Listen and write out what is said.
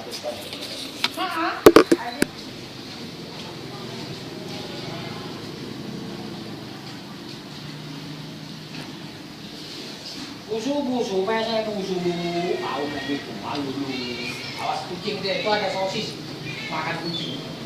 Busuk, saya busuk. Tahu nanti malu lu. Awas kucing deh, itu ada sosis. Makan kucing.